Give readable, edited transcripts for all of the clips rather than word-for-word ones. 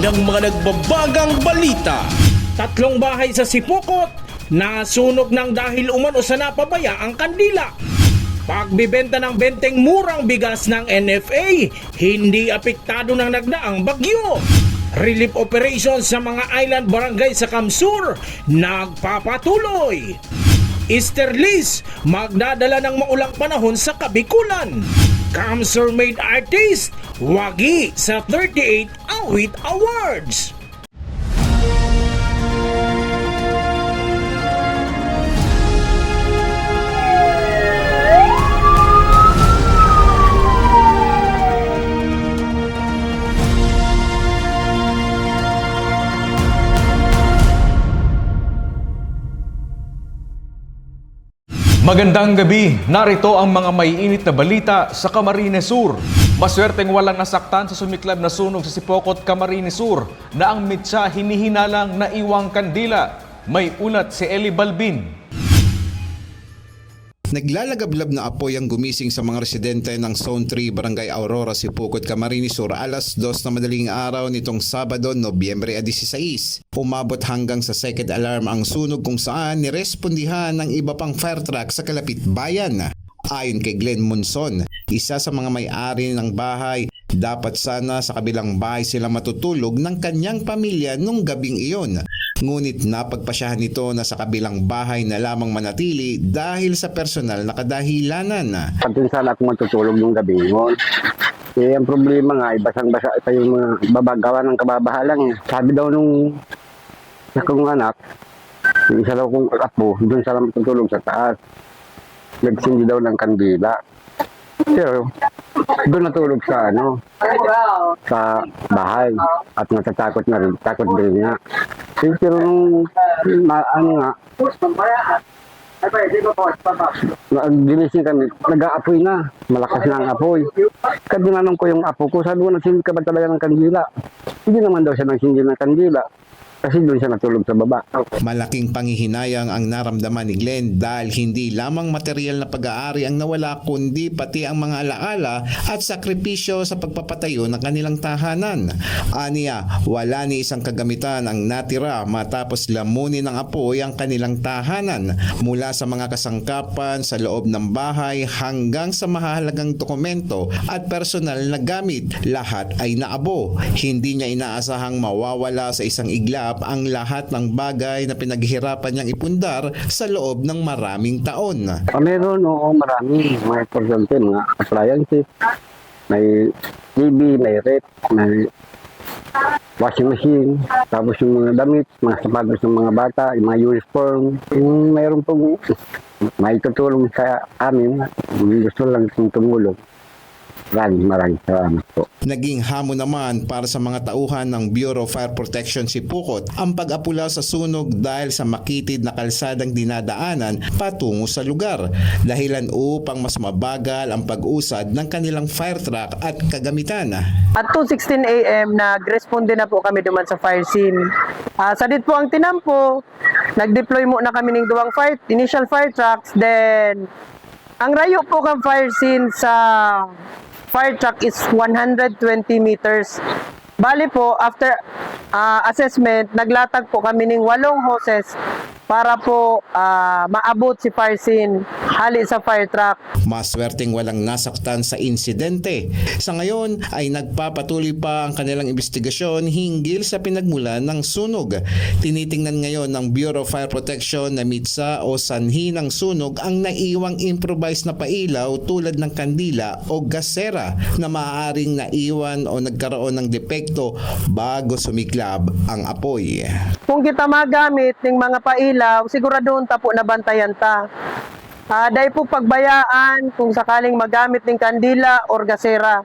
ng mga nagbabagang balita. 3 bahay sa Sipokot nasunog ng dahil umano sa napabaya ang kandila. Pagbibenta ng benteng murang bigas ng NFA, hindi apektado ng nagdaang bagyo. Relief operations sa mga island barangay sa Kamsur nagpapatuloy. Easterlies magdadala ng maulang panahon sa Kabikulan. Kamsur Made Artist wagi sa 38 Awit Awards. Magandang gabi, narito ang mga maiinit na balita sa Camarines Sur. Maswerteng walang nasaktan sa sumiklab na sunog sa Sipokot, Camarines Sur na ang mitsa hinihinalang na iwang kandila. May ulat si Eli Balbin. Naglalagablab na apoy ang gumising sa mga residente ng Zone 3, Barangay Aurora, Sipokot, Camarines Sur alas 2 na madaling araw nitong Sabado, Nobyembre 16. Umabot hanggang sa second alarm ang sunog kung saan nirespondihan ng iba pang fire truck sa kalapit bayan. Ayon kay Glenn Monson, isa sa mga may-ari ng bahay, dapat sana sa kabilang bahay sila matutulog ng kanyang pamilya nung gabing iyon. Ngunit napagpasyahan nito na sa kabilang bahay na lamang manatili dahil sa personal na kadahilanan. Pagkin sana ako matutulog yung gabi yun. Eh, ang problema nga, basang-basa pa yung mga babagawa ng kababahalang. Sabi daw nung akong anak, yung isa daw kong apo, doon sana matutulog sa taas. Nagsindi daw ng kandila. Pero doon natulog sa sa bahay at natatakot na rin, takot din nga. Pero nung ginising kami, nag-aapoy na, malakas na ang apoy. Kadinanong ko yung apo ko, sabi ko, nagsindi ka ba talaga ng kandila? Hindi naman daw siya nagsindi ng kandila. Kasi doon siya natulog sa baba. Malaking panghihinayang ang naramdaman ni Glenn dahil hindi lamang material na pag-aari ang nawala kundi pati ang mga alaala at sakripisyo sa pagpapatayo ng kanilang tahanan. Aniya, wala ni isang kagamitan ang natira matapos lamunin ng apoy ang kanilang tahanan. Mula sa mga kasangkapan sa loob ng bahay hanggang sa mahalagang dokumento at personal na gamit, lahat ay naabo. Hindi niya inaasahang mawawala sa isang iglap ang lahat ng bagay na pinaghirapan niyang ipundar sa loob ng maraming taon. Meron, oo, marami. Mga importante, mga appliances, may TV, may rep, may washing machine, tapos yung mga damit, mga sapatos ng mga bata, yung mga uniform. Yung mayroon pong may tutulong sa amin, gusto lang itong tumulong. Maraming salamat po. Naging hamon naman para sa mga tauhan ng Bureau of Fire Protection Sipokot ang pag-apula sa sunog dahil sa makitid na kalsadang dinadaanan patungo sa lugar. Dahilan upang mas mabagal ang pag-usad ng kanilang fire truck at kagamitan. At 2:16 AM, nag-responde na po kami duman sa fire scene. Sadit po ang tinampo, nag-deploy muna kami ng duwang initial fire trucks, then ang rayo po ng fire scene sa fire truck is 120 meters. Bali po, after assessment, naglatag po kami ng 8 hoses para po maabot si fire scene hali sa fire truck. Maswerteng walang nasaktan sa insidente. Sa ngayon ay nagpapatuloy pa ang kanilang investigasyon hinggil sa pinagmulan ng sunog. Tinitingnan ngayon ng Bureau of Fire Protection na mitsa o sanhi ng sunog ang naiwang improvised na pailaw tulad ng kandila o gasera na maaaring naiwan o nagkaroon ng depekto bago sumiklab ang apoy. Kung kita magamit ng mga pailaw, siguraduhin ta po na bantayan ta. Dahil po pagbayaan kung sakaling magamit ng kandila or gasera.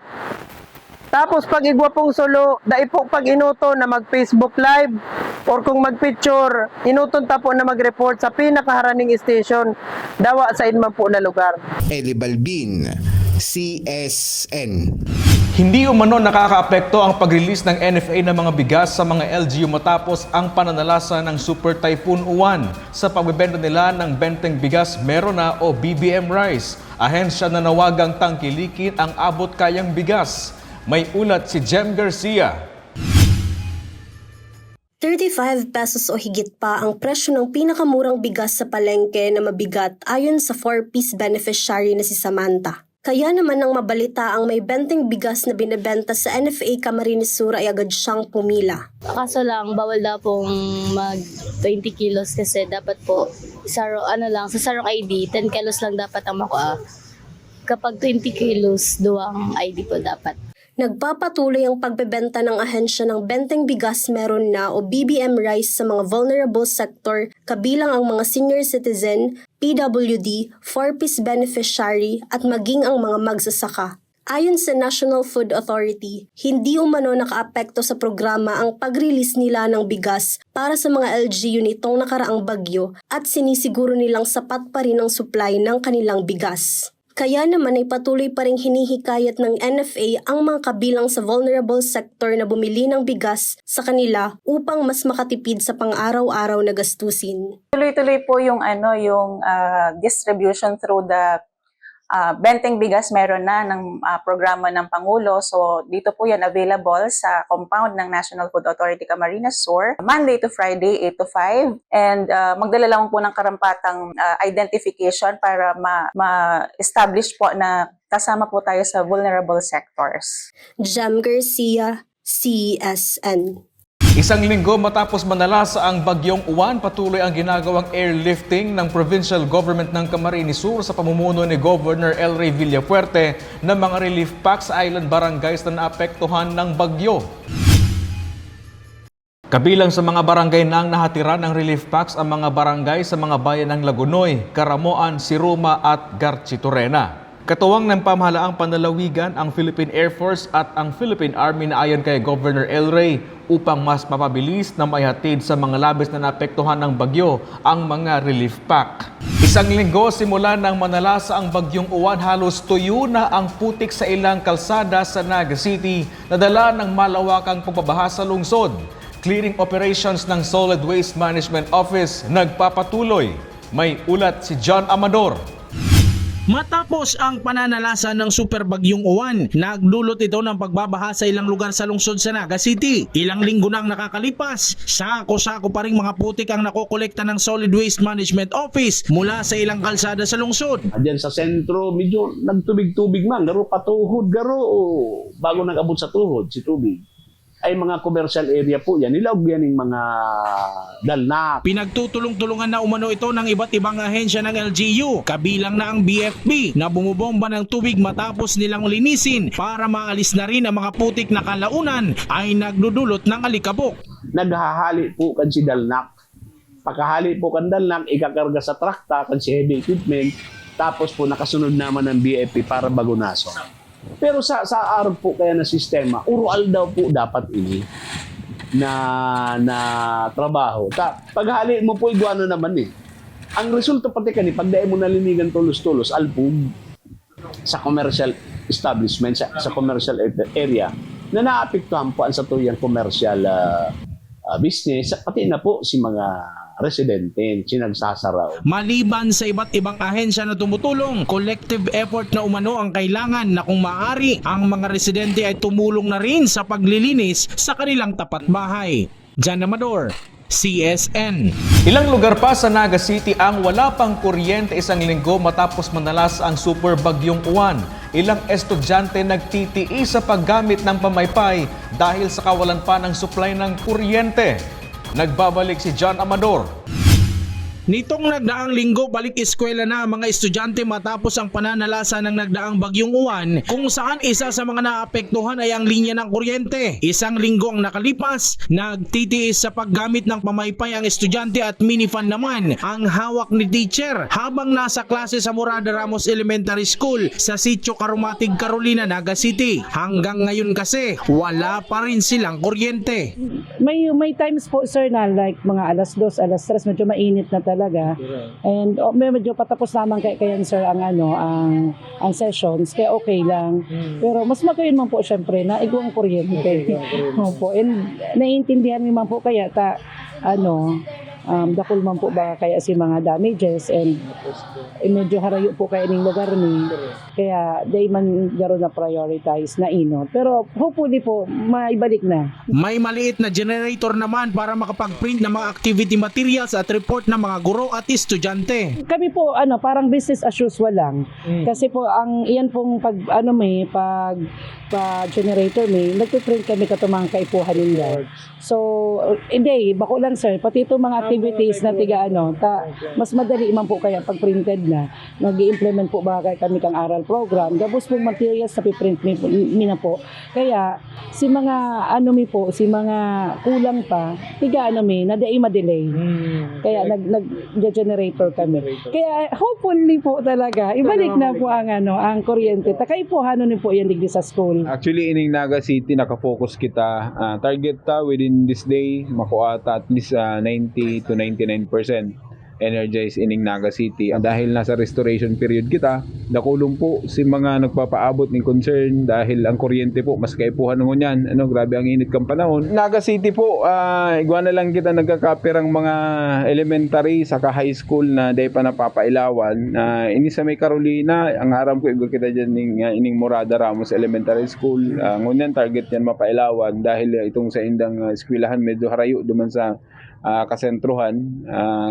Tapos pag igwa pong solo, dahil po pag inuto na mag-Facebook Live or kung mag-picture, inuton ta po na mag-report sa pinakaharaning station, dawa sa inman po na lugar. Eli Balbin, CSN. Hindi umano nakakaapekto ang pag-release ng NFA ng mga bigas sa mga LGU matapos ang pananalasa ng Super Typhoon Uwan. Sa pagbebenta nila ng benteng bigas Merona o BBM Rice, ahensya na nawagang tangkilikin ang abot kayang bigas. May ulat si Jem Garcia. 35 pesos o higit pa ang presyo ng pinakamurang bigas sa palengke na mabigat ayon sa 4-piece beneficiary na si Samantha. Kaya naman nang mabalita ang may benteng bigas na binebenta sa NFA Camarines Sur ay agad siyang pumila. Kaso lang, bawal daw pong mag 20 kilos kasi dapat po sa Sarong ID, 10 kilos lang dapat ang makuha. Kapag 20 kilos, duwang ID po dapat. Nagpapatuloy ang pagbebenta ng ahensya ng benteng bigas meron na o BBM rice sa mga vulnerable sector kabilang ang mga senior citizen, PWD, 4-piece beneficiary at maging ang mga magsasaka. Ayon sa National Food Authority, hindi umano nakaapekto sa programa ang pag-release nila ng bigas para sa mga LGU nitong nakaraang bagyo at sinisiguro nilang sapat pa rin ang supply ng kanilang bigas. Kaya naman ay patuloy pa ring hinihikayat ng NFA ang mga kabilang sa vulnerable sector na bumili ng bigas sa kanila upang mas makatipid sa pang-araw-araw na gastusin. Tuloy-tuloy po yung distribution through the benteng bigas meron na ng programa ng Pangulo. So dito po yan available sa compound ng National Food Authority Camarines Sur, Monday to Friday, 8 to 5. And magdala lang po ng karampatang identification para ma-establish po na kasama po tayo sa vulnerable sectors. Jem Garcia, CSN. Isang linggo matapos manalasa ang bagyong Uwan, patuloy ang ginagawang airlifting ng provincial government ng Camarines Sur sa pamumuno ni Governor El Rey Villafuerte ng mga relief packs sa island barangays na naapektuhan ng bagyo. Kabilang sa mga barangay na nahatiran ng relief packs ang mga barangay sa mga bayan ng Lagunoy, Caramoan, Siruma at Garchitorena. Katuwang ng pamahalaang panlalawigan ang Philippine Air Force at ang Philippine Army na ayon kay Governor El Rey upang mas mapabilis na maihatid sa mga labis na naapektuhan ng bagyo ang mga relief pack. Isang linggo simula nang manalasa ang bagyong Uwan, halos tuyo na ang putik sa ilang kalsada sa Naga City na dala ng malawakang pagbabaha sa lungsod. Clearing operations ng Solid Waste Management Office nagpapatuloy. May ulat si John Amador. Matapos ang pananalasa ng super bagyong Uwan, nagdulot ito ng pagbabaha sa ilang lugar sa lungsod sa Naga City. Ilang linggo nang nakakalipas, sako-sako pa ring mga putik ang nakokolekta ng Solid Waste Management Office mula sa ilang kalsada sa lungsod. Diyan sa sentro, medyo nagtubig-tubig man, garo patuhod, garo bago nag-abot sa tuhod, si tubig. Ay mga commercial area po yan. Nilawag yan yung mga dalnak. Pinagtutulong-tulungan na umano ito ng iba't ibang ahensya ng LGU, kabilang na ang BFP na bumubomba ng tubig matapos nilang linisin para maalis na rin ang mga putik na kalaunan ay nagdudulot ng alikabok. Naghahali po kan si dalnak. Pagkahali po kan dalnak, ikakarga sa trakta kan si heavy equipment, tapos po nakasunod naman ng BFP para bagunaso. Pero sa araw po kaya na sistema, urual daw po dapat ini na trabaho. Paghali mo po iguano naman eh. Ang resulta pati kani pagdae mo nalinigan tulos-tulos alpug sa commercial establishment sa commercial area na naapektuhan po ang sa tuyang commercial business pati na po si mga residente sinagsasaraw. Maliban sa iba't ibang ahensya na tumutulong, collective effort na umano ang kailangan na kung maaari ang mga residente ay tumulong na rin sa paglilinis sa kanilang tapat bahay. Jan Amador, CSN. Ilang lugar pa sa Naga City ang wala pang kuryente isang linggo matapos manalasa ang super bagyong Uwan. Ilang estudyante nagtitiis sa paggamit ng pamaypay dahil sa kawalan pa ng supply ng kuryente. Nagbabalik si John Amador. Nitong nagdaang linggo, balik eskwela na ang mga estudyante matapos ang pananalasa ng nagdaang bagyong Uwan kung saan isa sa mga naapektuhan ay ang linya ng kuryente. Isang linggo ang nakalipas, nagtitiis sa paggamit ng pamaypay ang estudyante at minifan naman ang hawak ni teacher habang nasa klase sa Morada Ramos Elementary School sa Sitio Carumatig, Carolina, Naga City. Hanggang ngayon kasi, wala pa rin silang kuryente. May times po sir na like mga alas 2, alas 3 medyo mainit na talaga. And medyo patapos naman kaya sir ang ang sessions kaya okay lang. Pero mas magayon man po syempre na igwang kuryente. Opo, and naiintindihan naman po kaya dakol man po ba kaya si mga damages and medyo harayo po kaya ning lugar ni kaya day man garo na prioritize na inot pero hopefully po maibalik na. May maliit na generator naman para makapag-print ng mga activity materials at report ng mga guro at estudyante. Kami po parang business as usual lang kasi po ang iyan pong pag generator may nagpe-print kami katumang kaipuhan nila. So hindi bako lang sir pati ito mga activities na tiga mas madali man po kaya pag printed na nag-i-implement po ba kami kang aral program gabos po materials na piprint mi na po kaya si mga si mga kulang pa tiga na dai ma-delay kaya nag-generator kami kaya hopefully po talaga ibalik na po ang kuryente takay po ni po yan digdi sa school. Actually ining Naga City nakafocus kita target ta within this day makuha ta at least 90 to 99% energized ining Naga City. Dahil nasa restoration period kita, dakulong po si mga nagpapaabot ng concern dahil ang kuryente po mas kaipuhan nung yan. Grabe ang init kang panahon. Naga City po, igwa na lang kita nagkakapirang mga elementary saka high school na day pa napapailawan. Ini sa may Carolina, ang aram ko igwa kita dyan ining Morada Ramos Elementary School. Ngunyan target yan mapailawan dahil itong sa indang eskwelahan medyo harayo duman sa kasentruhan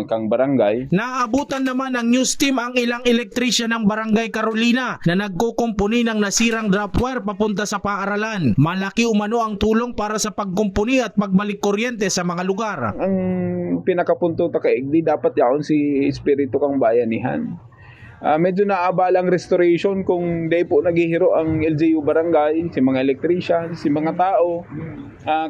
kang barangay. Naabutan naman ng news team ang ilang elektrisyan ng Barangay Carolina na nagkukumpuni ng nasirang drop wire papunta sa paaralan. Malaki umano ang tulong para sa pagkumpuni at pagbalik kuryente sa mga lugar. Ang pinakapunto ta kaigdi dapat yaon si espiritu kang bayanihan. Medyo naabala ang restoration kung day po naghihiro ang LGU barangay, si mga electrician, si mga tao.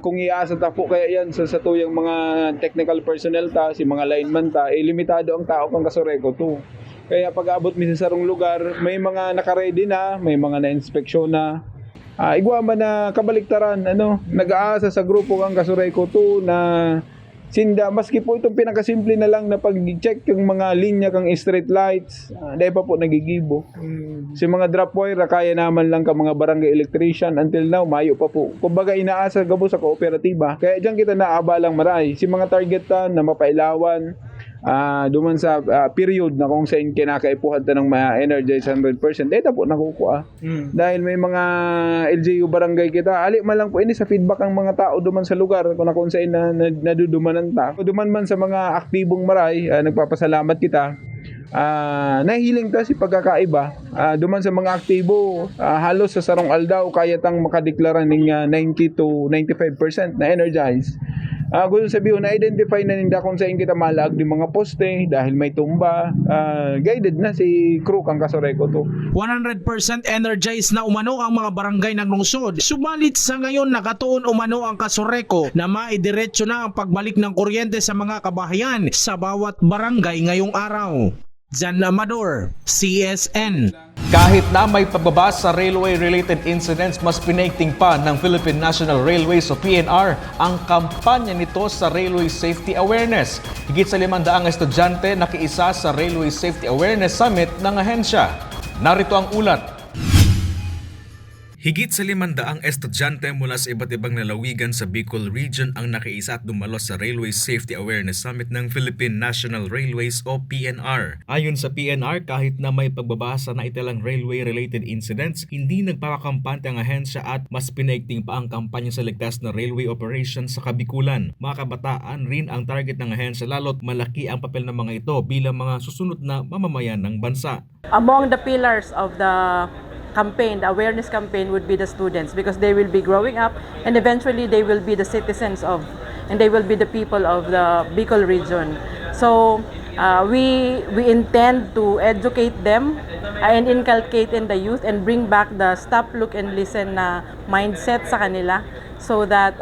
Kung iasa ta po kaya yan sa tuyang mga technical personnel ta, si mga lineman ta, limitado ang tao kang Kasureko to. Kaya pag abot mi sa sarong lugar, may mga naka-ready na, may mga na-inspeksyon na. Igwa man na kabaliktaran, nag-aasa sa grupo kang Kasureko to na sinda, maski po itong pinakasimple na lang na pag-check yung mga linya kang street lights, dahil pa po nagigibo. Si mga drop wire, kaya naman lang ka mga barangay electrician, until now, mayo pa po. Kumbaga, inaasa gabo sa kooperatiba. Kaya dyan kita naabalang maray. Si mga targetan na mapailawan, duman sa period na kung saan kinakaipuhan ta ng ma-energize 100%, dahil po nakukuha. Dahil may mga LGU barangay kita, ali man lang po ini sa feedback ang mga tao duman sa lugar kung saan nadudumanan ta. Duman man sa mga aktibong maray, nagpapasalamat kita. Nahihiling ta si pagkakaiba. Duman sa mga aktibo, halos sa sarong aldaw kaya tang makadeklara ng 90 to 95% na energize. Gusto sabihin na-identify na ninda kung saan kita malag ng mga poste dahil may tumba. Guided na si crew kang Kasureko to. 100% energized na umano ang mga barangay ng lungsod. Subalit sa ngayon nakatuon umano ang Kasureko na maidiretso na ang pagbalik ng kuryente sa mga kabahayan sa bawat barangay ngayong araw. Jan Amador, CSN. Kahit na may pagbaba sa railway-related incidents, mas pinaigting pa ng Philippine National Railways o PNR ang kampanya nito sa Railway Safety Awareness. Higit sa 500 estudyante nakiisa sa Railway Safety Awareness Summit ng ahensya. Narito ang ulat. Higit sa 500 estudyante mula sa iba't ibang lalawigan sa Bicol Region ang nakiisa at dumalo sa Railway Safety Awareness Summit ng Philippine National Railways o PNR. Ayon sa PNR, kahit na may pagbaba sa naitalang railway-related incidents, hindi nagpapakampante ang ahensya at mas pinaigting pa ang kampanya sa ligtas na railway operations sa Kabikulan. Mga kabataan rin ang target ng ahensya lalo't malaki ang papel ng mga ito bilang mga susunod na mamamayan ng bansa. Among the pillars of the campaign, the awareness campaign, would be the students because they will be growing up and eventually they will be the citizens of and they will be the people of the Bicol region. So we intend to educate them and inculcate in the youth and bring back the stop, look and listen na mindset sa kanila so that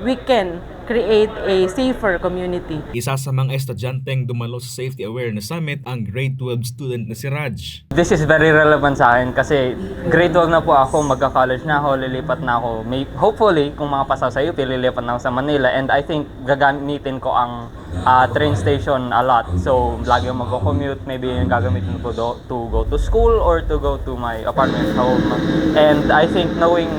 we can create a safer community. Isa sa mga estudyanteng dumalo sa Safety Awareness Summit ang grade 12 student na si Raj. This is very relevant sa akin kasi grade 12 na po ako, magka-college na ako, lilipat na ako. Hopefully, kung makapasa sa UP, lilipat na ako sa Manila and I think gagamitin ko ang train station a lot. So, lagi ako mag-commute, maybe gagamitin ko to go to school or to go to my apartment home. And I think knowing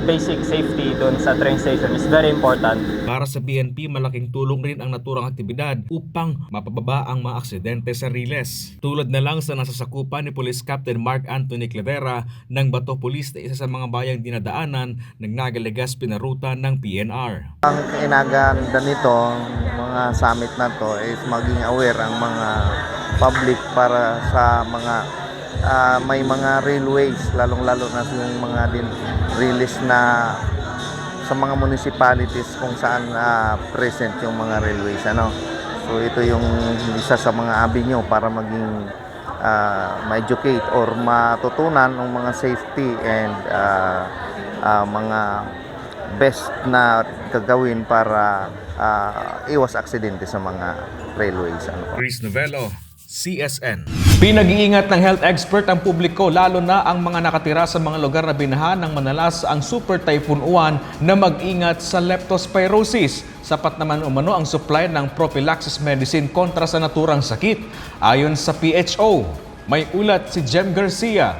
basic safety doon sa train station is very important. Para sa PNP, malaking tulong rin ang naturang aktibidad upang mapababa ang mga aksidente sa Riles. Tulad na lang sa nasasakupan ni Police Captain Mark Anthony Cladera ng Bato Police na isa sa mga bayang dinadaanan ng Nagalegas Pinaruta ng PNR. Ang kinaganda nito, mga summit na to is maging aware ang mga public para sa mga may mga railways, lalong-lalo na yung mga release na sa mga municipalities kung saan present yung mga railways. So ito yung isa sa mga avenue para maging ma-educate or matutunan ng mga safety and mga best na gagawin para iwas aksidente sa mga railways. Chris Novello, CSN. Pinag-iingat ng health expert ang publiko lalo na ang mga nakatira sa mga lugar na binaha ng manalas ang Super Typhoon Uwan na mag-ingat sa leptospirosis. Sapat naman umano ang supply ng prophylaxis medicine kontra sa naturang sakit. Ayon sa PHO, may ulat si Jem Garcia.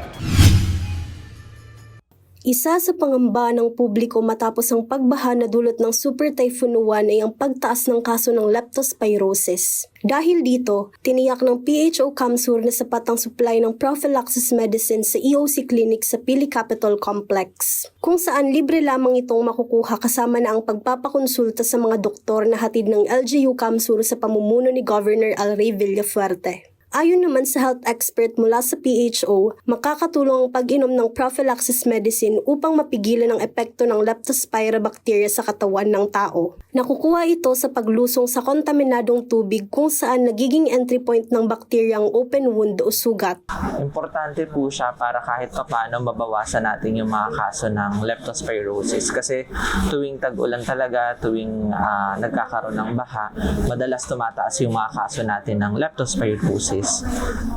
Isa sa pangamba ng publiko matapos ang pagbaha na dulot ng Super Typhoon Uwan ay ang pagtaas ng kaso ng leptospirosis. Dahil dito, tiniyak ng PHO Kamsur na sapat ang supply ng prophylaxis medicine sa EOC Clinic sa Pili Capital Complex, kung saan libre lamang itong makukuha kasama na ang pagpapakonsulta sa mga doktor na hatid ng LGU Kamsur sa pamumuno ni Governor Alray Villafuerte. Ayon naman sa health expert mula sa PHO, makakatulong ang pag-inom ng prophylaxis medicine upang mapigilan ang epekto ng leptospira bacteria sa katawan ng tao. Nakukuha ito sa paglusong sa kontaminadong tubig kung saan nagiging entry point ng bakterya ang open wound o sugat. Importante po siya para kahit paano mabawasan natin yung mga kaso ng leptospirosis kasi tuwing tag-ulan talaga, tuwing nagkakaroon ng baha, madalas tumataas yung mga kaso natin ng leptospirosis.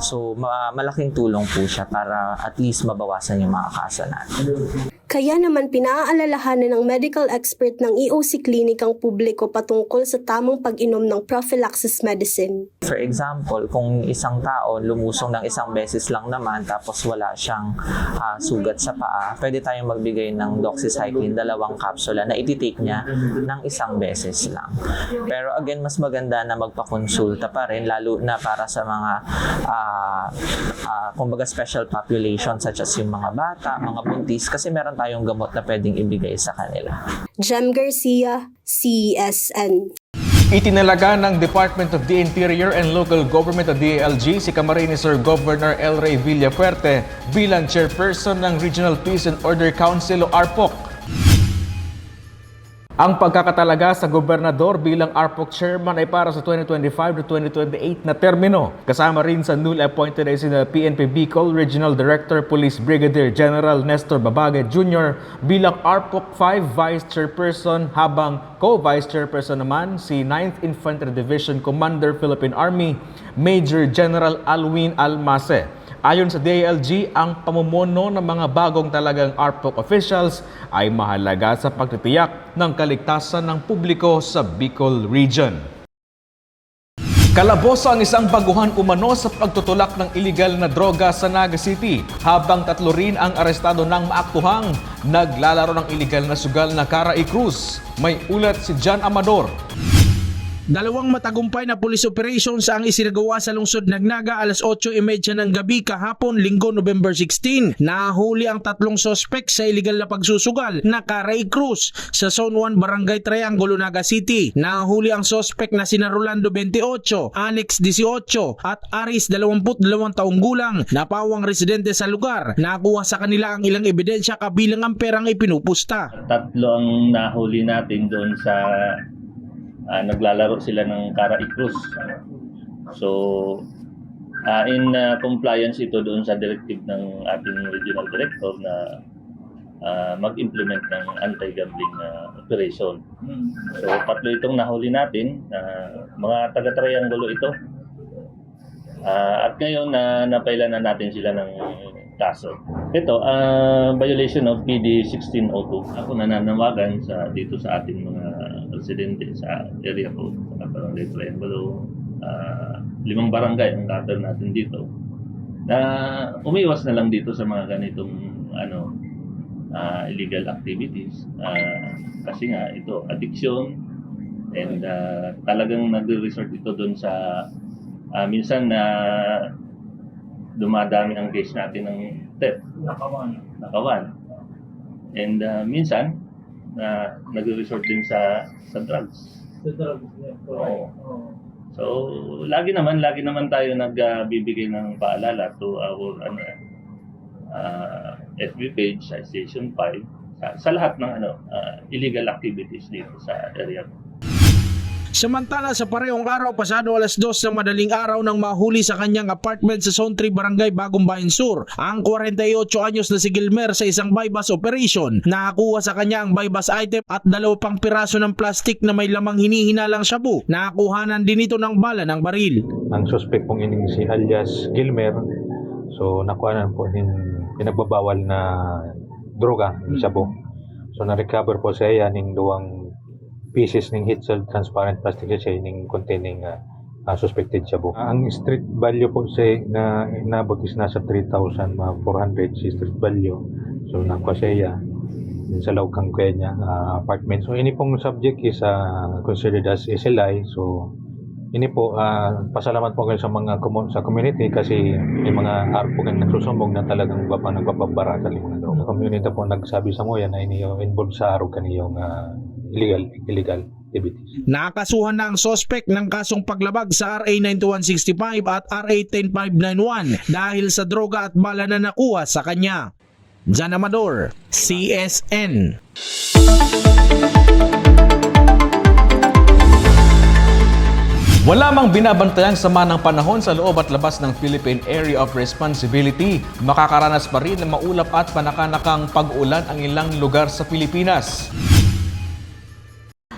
So, malaking tulong po siya para at least mabawasan yung mga kaso natin. Kaya naman pinaaalalahanan ng medical expert ng EOC Clinic ang publiko patungkol sa tamang pag-inom ng prophylaxis medicine. For example, kung isang tao lumusong ng isang beses lang naman tapos wala siyang sugat sa paa, pwede tayong magbigay ng doxycycline, 2 kapsula na ititake niya ng isang beses lang. Pero again, mas maganda na magpakonsulta pa rin, lalo na para sa mga kumbaga special population such as yung mga bata, mga buntis, kasi meron tayong gamot na pwedeng ibigay sa kanila. Jem Garcia, CSN. Itinalaga ng Department of the Interior and Local Government o DILG si Camarines Sur Governor Elray Villafuerte bilang chairperson ng Regional Peace and Order Council o ARPOC. Ang pagkakatalaga sa gobernador bilang ARPOC chairman ay para sa 2025 to 2028 na termino. Kasama rin sa newly appointed ay sina PNP Bicol Regional Director Police Brigadier General Nestor Babague Jr. bilang ARPOC 5 Vice Chairperson, habang co-Vice Chairperson naman si 9th Infantry Division Commander Philippine Army Major General Alwin Almase. Ayon sa DILG, ang pamumuno ng mga bagong talagang ARPOC officials ay mahalaga sa pagtitiyak ng kaligtasan ng publiko sa Bicol Region. Kalaboso ang isang baguhan umano sa pagtutulak ng iligal na droga sa Naga City, habang 3 rin ang arestado ng maaktuhang naglalaro ng iligal na sugal na Caray Cruz. May ulat si John Amador. Dalawang matagumpay na police operations ang isinagawa sa lungsod ng Naga alas 8:30 ng gabi kahapon Linggo, November 16. Nahuli ang 3 sospek sa iligal na pagsusugal na Caray Cruz sa Zone 1 Barangay Triangulo, Naga City. Nahuli ang sospek na sina Rolando 28, Annex 18 at Aris 22 taong gulang na pawang residente sa lugar. Nakuha sa kanila ang ilang ebidensya kabilang ang perang ipinupusta. 3 ang nahuli natin doon sa naglalaro sila ng Caray Cruz. So, in compliance ito doon sa directive ng ating regional director na mag-implement ng anti-gambling operation. So, 3 itong nahuli natin, mga taga-triangulo ito. At ngayon, napaila na natin sila ng kaso. Ito, violation of PD 1602. Ako nananawagan dito sa ating mga residente sa area code, sa Barangay Triangulo, 5 barangay ang cover natin dito, na umiwas na lang dito sa mga ganitong illegal activities. Kasi nga ito, addiction, and talagang nagre-resort ito doon sa minsan na dumadami ang case natin ng theft, nakawan. And minsan nagre-resort din sa drugs. Oo. So lagi naman tayo nagbibigay ng paalala to our FB page sa Station 5 sa lahat ng illegal activities dito sa area. Samantala sa parehong araw, pasado alas 2 ng madaling araw nang mahuli sa kanyang apartment sa Zone 3 Barangay Bagong Bayan Sur ang 48 anyos na si Gilmer sa isang bypass operation. Nakakuha sa kanya ang bypass item at 2 pang piraso ng plastik na may lamang hinihinalang shabu. Nakakuhanan din ito ng bala ng baril. Ang suspect pong ining si alias Gilmer, so nakuhanan po din pinagbabawal na droga, shabu. So na-recover po sa iya ning 2 pieces ng heat-sealed transparent plastic sachet ning containing suspected shabu. Ang street value po sa na inabot is nasa 3,400 si street value. So nakuha sa iya sa Laukang Kenya apartment. So ini pong subject is considered as SLI. So ini po pasalamat po kayo sa mga sa community kasi may mga arpo kang nagsusumbong na talagang nagpapabara sa mga droga. Community po nagsabi sa mo yan na ini involved sa arog kaniyong illegal activities. Nakasuhan na ang sospek ng kasong paglabag sa RA 9165 at RA 10591 dahil sa droga at bala na nakuha sa kanya. Jan Amador, CSN. Wala mang binabantayang sama ng panahon sa loob at labas ng Philippine Area of Responsibility. Makakaranas pa rin ng maulap at panakanakang pag-ulan ang ilang lugar sa Pilipinas.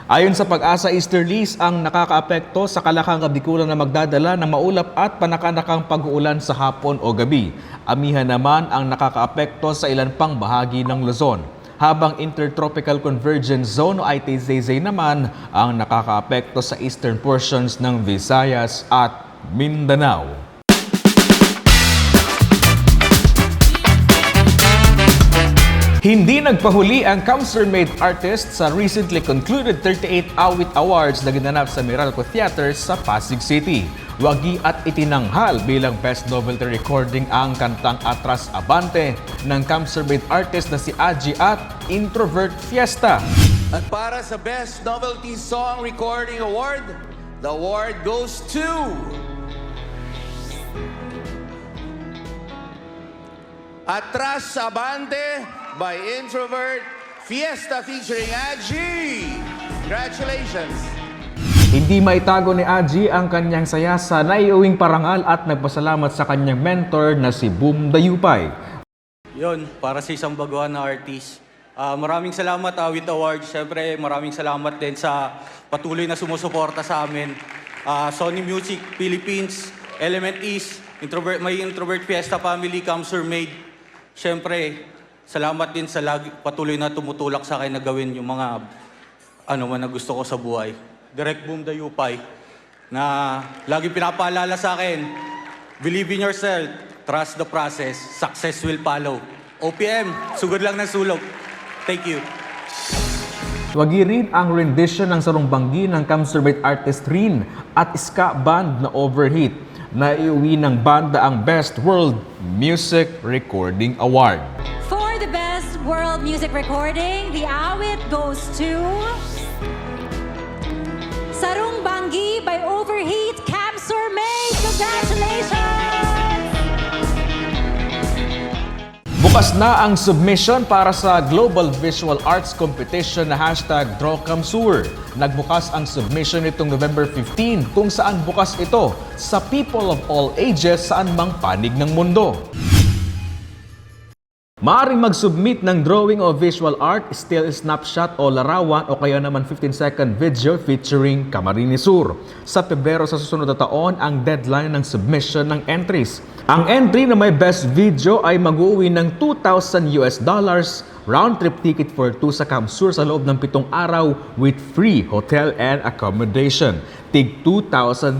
Ayon sa Pag-asa Easterlies, ang nakakaapekto sa Kalakang Bikulan na magdadala ng maulap at panakanakang pag-uulan sa hapon o gabi. Amihan naman ang nakakaapekto sa ilan pang bahagi ng Luzon. Habang Intertropical Convergence Zone o ITZZ naman ang nakakaapekto sa eastern portions ng Visayas at Mindanao. Hindi nagpahuli ang Kamsur-made artist sa recently concluded 38 Awit Awards na ginanap sa Meralco Theater sa Pasig City. Wagi at itinanghal bilang Best Novelty Recording ang kantang Atras Abante ng Kamsur-made artist na si Aji at Introvert Fiesta. At para sa Best Novelty Song Recording Award, the award goes to Atras Abante by Introvert Fiesta featuring Aji. Congratulations! Hindi maitago ni Aji ang kanyang saya sa naiuwing parangal at nagpasalamat sa kanyang mentor na si Boom Dayupay. Yon, para sa isang baguhan na artist. Maraming salamat Awit Awards. Siyempre, maraming salamat din sa patuloy na sumusuporta sa amin. Sony Music Philippines, Element East, may Introvert Fiesta Family, Kamsur-made. Siyempre, salamat din sa patuloy na tumutulak sa akin na gawin yung mga man na gusto ko sa buhay. Direct Boom Dayupay na lagi pinapaalala sa akin, believe in yourself, trust the process, success will follow. OPM, sugod lang ng sulog. Thank you. Wagi rin ang rendition ng sarumbanggi ng Kamsur-made artist Rin at ska band na Overheat na iuwi ng banda ang Best World Music Recording Award. For the Best World Music Recording, the awit goes to Sarumbanggi by Overheat, Kamsur-made. Congratulations! Bukas na ang submission para sa Global Visual Arts Competition na #DrawCamSur. Nagbukas ang submission nitong November 15 kung saan bukas ito sa people of all ages saan mang panig ng mundo. Maaaring mag-submit ng drawing o visual art, still snapshot o larawan o kaya naman 15-second video featuring Camarines Sur. Sa Pebrero sa susunod na taon ang deadline ng submission ng entries. Ang entry na may best video ay mag-uwi ng $2,000 round-trip ticket for 2 sa Kamsur sa loob ng 7 araw with free hotel and accommodation. Tig $2,000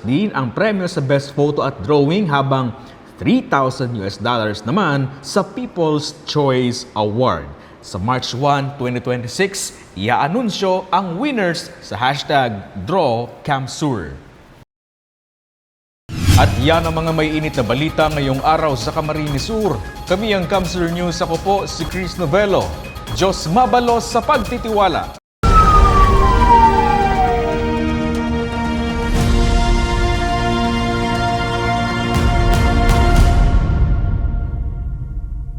din ang premyo sa best photo at drawing habang $3,000 naman sa People's Choice Award. Sa March 1, 2026, iaanunsyo ang winners sa #DrawCamSur. At yan ang mga may init na balita ngayong araw sa Camarines Sur. Kami ang CamSur News. Ako po si Chris Novello. Diyos mabalos sa pagtitiwala.